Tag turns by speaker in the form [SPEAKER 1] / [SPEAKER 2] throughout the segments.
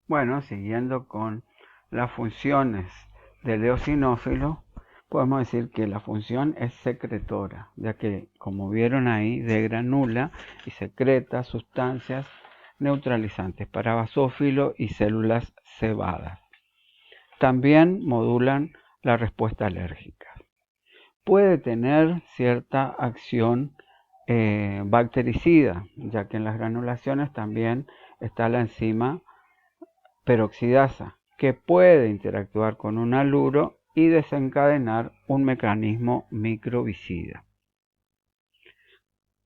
[SPEAKER 1] Bueno, siguiendo con las funciones del eosinófilo, podemos decir que la función es secretora, ya que, como vieron ahí, degranula y secreta sustancias neutralizantes para basófilo y células cebadas. También modulan la respuesta alérgica. Puede tener cierta acción bactericida, ya que en las granulaciones también está la enzima peroxidasa, que puede interactuar con un haluro y desencadenar un mecanismo microbicida.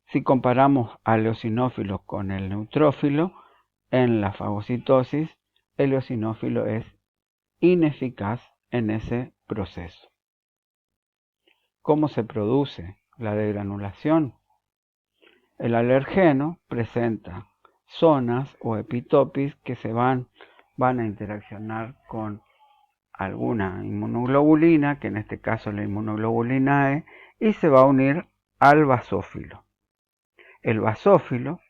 [SPEAKER 1] Si comparamos al eosinófilo con el neutrófilo, en la fagocitosis, el eosinófilo es ineficaz en ese proceso. ¿Cómo se produce la degranulación? El alergeno presenta zonas o epitopis que van a interaccionar con alguna inmunoglobulina, que en este caso es la inmunoglobulina E, y se va a unir al basófilo. El basófilo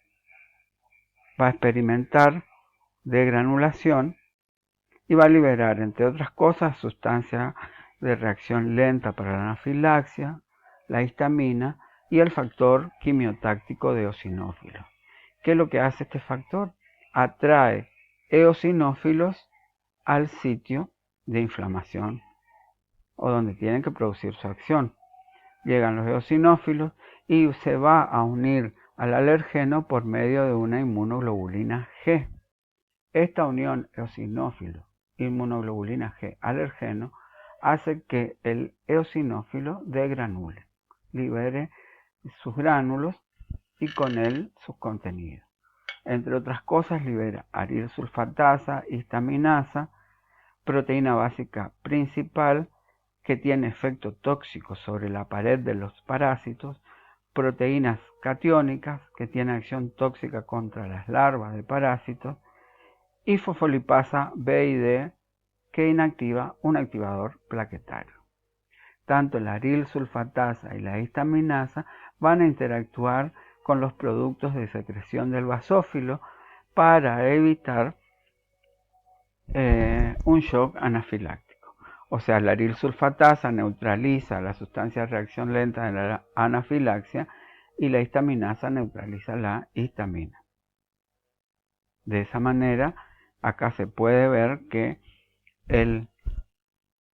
[SPEAKER 1] va a experimentar degranulación y va a liberar, entre otras cosas, sustancias de reacción lenta para la anafilaxia, la histamina y el factor quimiotáctico de eosinófilos. ¿Qué es lo que hace este factor? Atrae eosinófilos al sitio de inflamación o donde tienen que producir su acción. Llegan los eosinófilos y se va a unir al alergeno por medio de una inmunoglobulina G. Esta unión eosinófilo-inmunoglobulina G alergeno hace que el eosinófilo degranule, libere sus gránulos y con él sus contenidos. Entre otras cosas, libera arilsulfatasa, histaminasa, proteína básica principal que tiene efecto tóxico sobre la pared de los parásitos, proteínas catiónicas que tienen acción tóxica contra las larvas de parásitos y fosfolipasa B y D que inactiva un activador plaquetario. Tanto la arilsulfatasa y la histaminasa van a interactuar con los productos de secreción del basófilo para evitar un shock anafiláctico. O sea, la arilsulfatasa neutraliza la sustancia de reacción lenta de la anafilaxia y la histaminasa neutraliza la histamina. De esa manera, acá se puede ver que el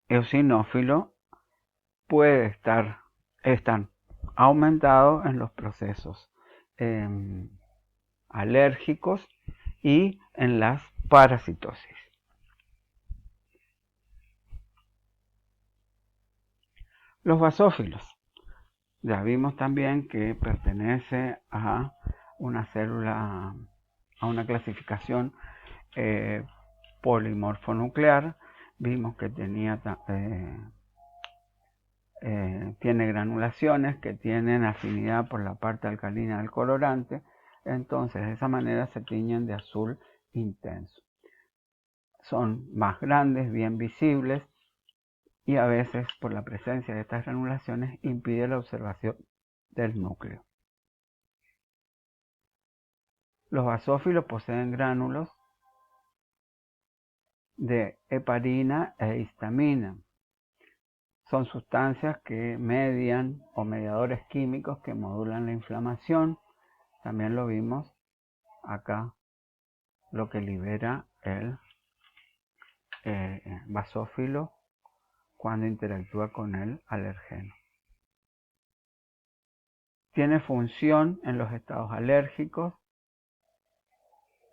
[SPEAKER 1] eosinófilo puede estar aumentado en los procesos alérgicos y en las parasitosis. Los basófilos. Ya vimos también que pertenece a una célula, a una clasificación polimorfonuclear. Vimos que tiene granulaciones que tienen afinidad por la parte alcalina del colorante. Entonces, de esa manera se tiñen de azul intenso. Son más grandes, bien visibles, y a veces por la presencia de estas granulaciones impide la observación del núcleo. Los basófilos poseen gránulos de heparina e histamina. Son sustancias que median o mediadores químicos que modulan la inflamación. También lo vimos acá, lo que libera el basófilo cuando interactúa con el alergeno. Tiene función en los estados alérgicos,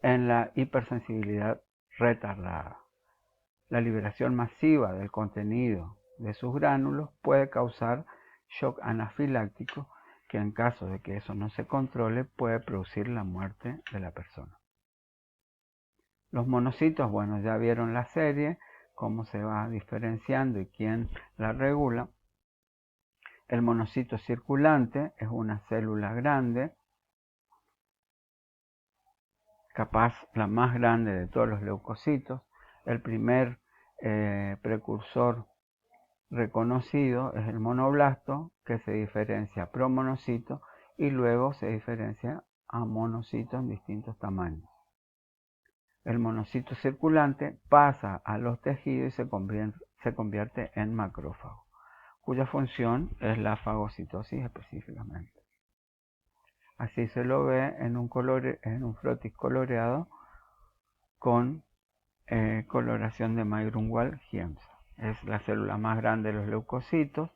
[SPEAKER 1] en la hipersensibilidad retardada. La liberación masiva del contenido de sus gránulos puede causar shock anafiláctico que en caso de que eso no se controle puede producir la muerte de la persona. Los monocitos, bueno, ya vieron la serie, cómo se va diferenciando y quién la regula. El monocito circulante es una célula grande, capaz la más grande de todos los leucocitos. El primer precursor reconocido es el monoblasto, que se diferencia a promonocito y luego se diferencia a monocito en distintos tamaños. el monocito circulante pasa a los tejidos y se convierte en macrófago, cuya función es la fagocitosis específicamente. Así se lo ve en un frotis coloreado con coloración de Mayer-Unwald-Giemsa. Es la célula más grande de los leucocitos.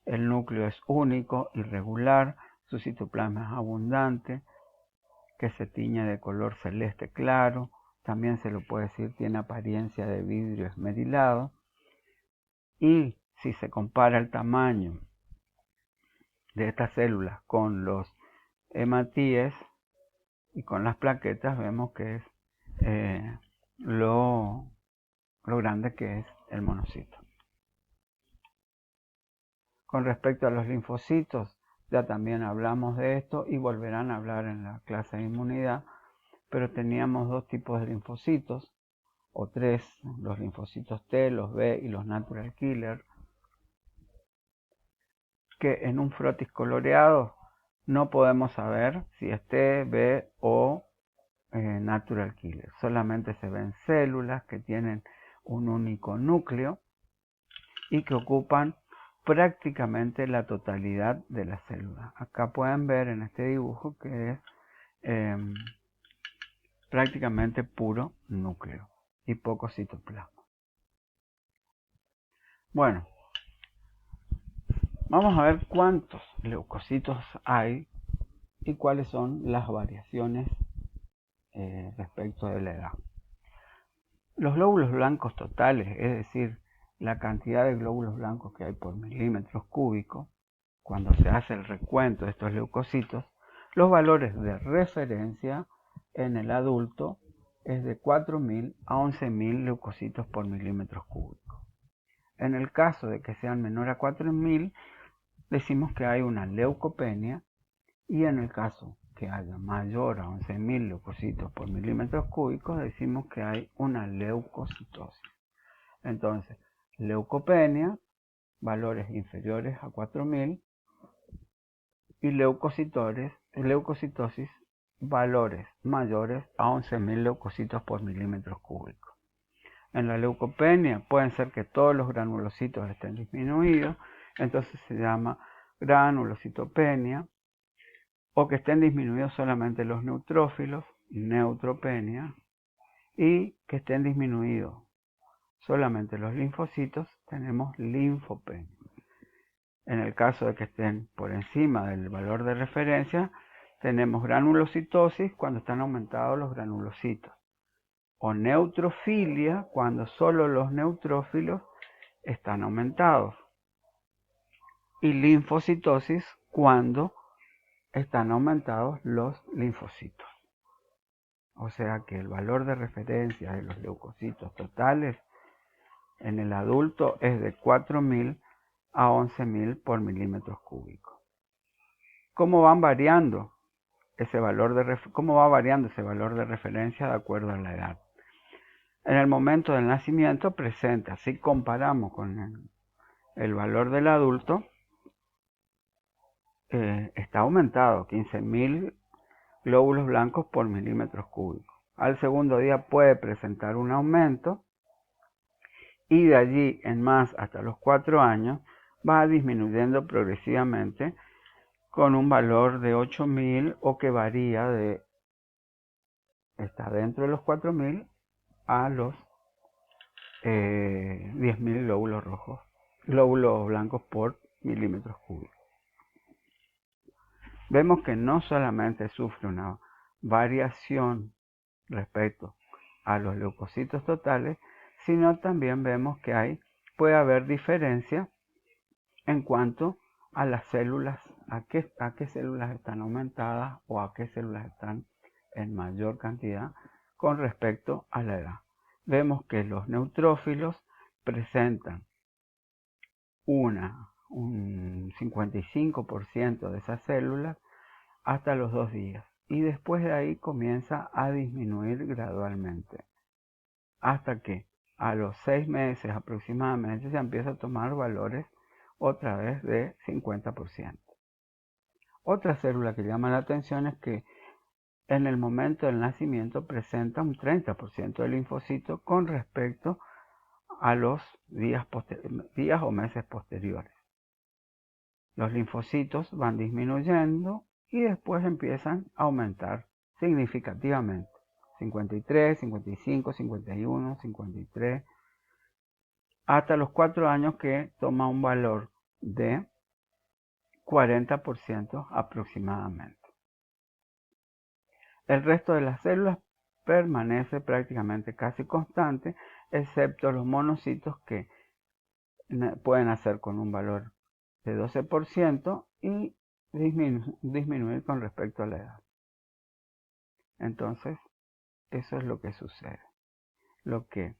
[SPEAKER 1] El núcleo es único, irregular, su citoplasma es abundante, que se tiñe de color celeste claro. También se lo puede decir, tiene apariencia de vidrio esmerilado. Y si se compara el tamaño de estas células con los hematíes y con las plaquetas, vemos que es lo grande que es el monocito. Con respecto a los linfocitos, ya también hablamos de esto y volverán a hablar en la clase de inmunidad, pero teníamos dos tipos de linfocitos, o tres, los linfocitos T, los B y los natural killer, que en un frotis coloreado no podemos saber si es T, B o natural killer. Solamente se ven células que tienen un único núcleo y que ocupan prácticamente la totalidad de las células. Acá pueden ver en este dibujo que es prácticamente puro núcleo y poco citoplasma. Bueno, vamos a ver cuántos leucocitos hay y cuáles son las variaciones respecto de la edad. Los glóbulos blancos totales, es decir, la cantidad de glóbulos blancos que hay por milímetros cúbicos, cuando se hace el recuento de estos leucocitos, los valores de referencia en el adulto es de 4.000 a 11.000 leucocitos por milímetros cúbicos. En el caso de que sean menor a 4.000, decimos que hay una leucopenia, y en el caso que haya mayor a 11.000 leucocitos por milímetros cúbicos, decimos que hay una leucocitosis. Entonces, leucopenia, valores inferiores a 4.000, y leucocitosis, valores mayores a 11.000 leucocitos por milímetros cúbicos. En la leucopenia pueden ser que todos los granulocitos estén disminuidos, entonces se llama granulocitopenia, o que estén disminuidos solamente los neutrófilos, neutropenia, y que estén disminuidos solamente los linfocitos, tenemos linfopenia. En el caso de que estén por encima del valor de referencia, tenemos granulocitosis cuando están aumentados los granulocitos, o neutrofilia cuando solo los neutrófilos están aumentados, y linfocitosis cuando están aumentados los linfocitos. O sea que el valor de referencia de los leucocitos totales en el adulto es de 4.000 a 11.000 por milímetros cúbicos. ¿Cómo va variando ese valor de referencia de acuerdo a la edad? En el momento del nacimiento presenta, si comparamos con el valor del adulto, está aumentado, 15.000 glóbulos blancos por milímetros cúbicos. Al segundo día puede presentar un aumento y de allí en más hasta los 4 años va disminuyendo progresivamente con un valor de 8.000 o que varía está dentro de los 4.000 a los 10.000 glóbulos blancos por milímetros cúbicos. Vemos que no solamente sufre una variación respecto a los leucocitos totales, sino también vemos que puede haber diferencia en cuanto a las células, a qué células están aumentadas o a qué células están en mayor cantidad con respecto a la edad. Vemos que los neutrófilos presentan un 55% de esas células hasta los 2 días y después de ahí comienza a disminuir gradualmente hasta que a los 6 meses aproximadamente se empieza a tomar valores otra vez de 50%. Otra célula que llama la atención es que en el momento del nacimiento presenta un 30% de linfocitos con respecto a los días o meses posteriores. Los linfocitos van disminuyendo y después empiezan a aumentar significativamente. 53, 55, 51, 53, hasta los 4 años, que toma un valor de 40% aproximadamente. El resto de las células permanece prácticamente casi constante, excepto los monocitos, que pueden hacer con un valor de 12% y disminuir con respecto a la edad. Entonces, eso es lo que sucede. Lo que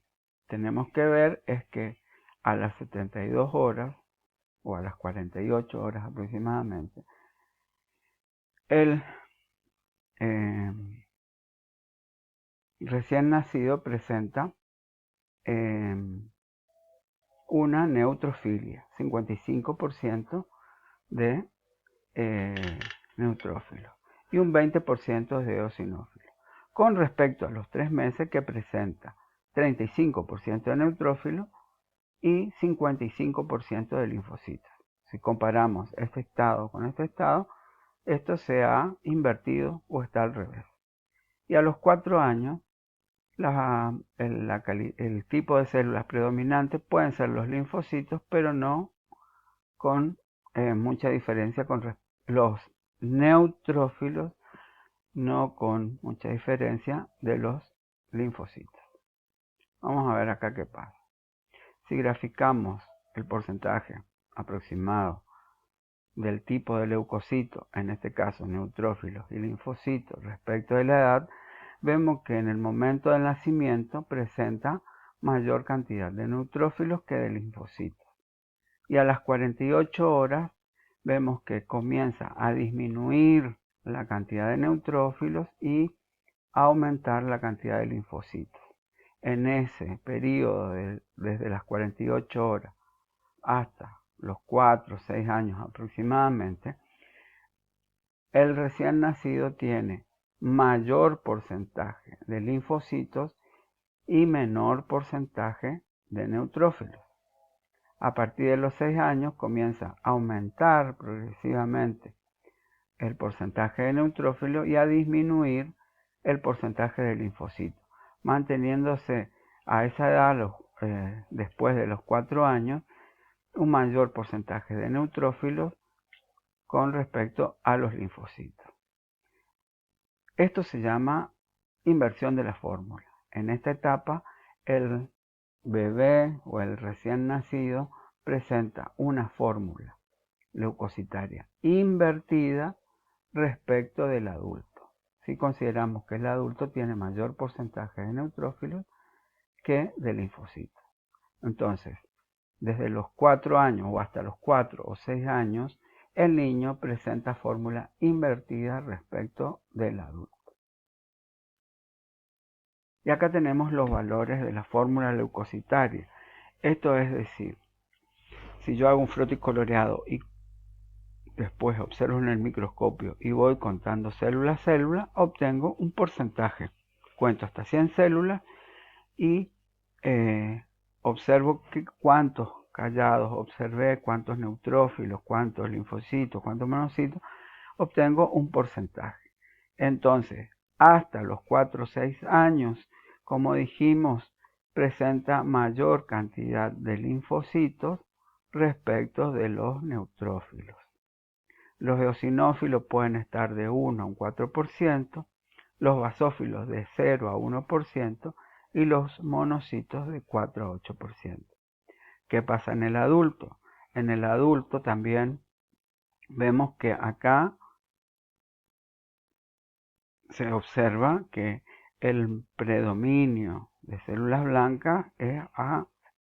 [SPEAKER 1] tenemos que ver es que a las 72 horas o a las 48 horas aproximadamente, el recién nacido presenta una neutrofilia, 55% de neutrófilos y un 20% de eosinófilos, con respecto a los 3 meses, que presenta 35% de neutrófilos y 55% de linfocitos. Si comparamos este estado con este estado, esto se ha invertido o está al revés. Y a los 4 años, el tipo de células predominantes pueden ser los linfocitos, pero no con mucha diferencia con los neutrófilos, no con mucha diferencia de los linfocitos. Vamos a ver acá qué pasa. Si graficamos el porcentaje aproximado del tipo de leucocitos, en este caso neutrófilos y linfocitos, respecto de la edad, vemos que en el momento del nacimiento presenta mayor cantidad de neutrófilos que de linfocitos. Y a las 48 horas vemos que comienza a disminuir la cantidad de neutrófilos y a aumentar la cantidad de linfocitos. En ese periodo, desde las 48 horas hasta los 4 o 6 años aproximadamente, el recién nacido tiene mayor porcentaje de linfocitos y menor porcentaje de neutrófilos. A partir de los 6 años comienza a aumentar progresivamente el porcentaje de neutrófilos y a disminuir el porcentaje de linfocitos, manteniéndose a esa edad, después de los 4 años, un mayor porcentaje de neutrófilos con respecto a los linfocitos. Esto se llama inversión de la fórmula. En esta etapa, el bebé o el recién nacido presenta una fórmula leucocitaria invertida respecto del adulto. Si consideramos que el adulto tiene mayor porcentaje de neutrófilos que de linfocitos. Entonces, desde los 4 años o hasta los 4 o 6 años, el niño presenta fórmula invertida respecto del adulto. Y acá tenemos los valores de la fórmula leucocitaria. Esto es decir, si yo hago un frotis coloreado y después observo en el microscopio y voy contando célula a célula, obtengo un porcentaje. Cuento hasta 100 células y observo cuántos callados observé, cuántos neutrófilos, cuántos linfocitos, cuántos monocitos, obtengo un porcentaje. Entonces, hasta los 4 o 6 años, como dijimos, presenta mayor cantidad de linfocitos respecto de los neutrófilos. Los eosinófilos pueden estar de 1 a un 4%, los basófilos de 0 a 1% y los monocitos de 4 a 8%. ¿Qué pasa en el adulto? En el adulto también vemos que acá se observa que el predominio de células blancas es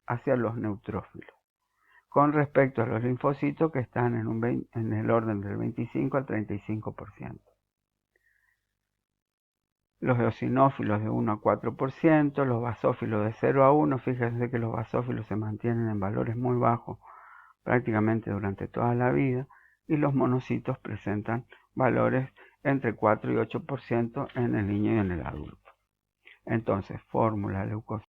[SPEAKER 1] hacia los neutrófilos, con respecto a los linfocitos, que están en el orden del 25 al 35%. Los eosinófilos de 1 a 4%, los basófilos de 0 a 1, fíjense que los basófilos se mantienen en valores muy bajos prácticamente durante toda la vida, y los monocitos presentan valores entre 4 y 8% en el niño y en el adulto. Entonces, fórmula leucócito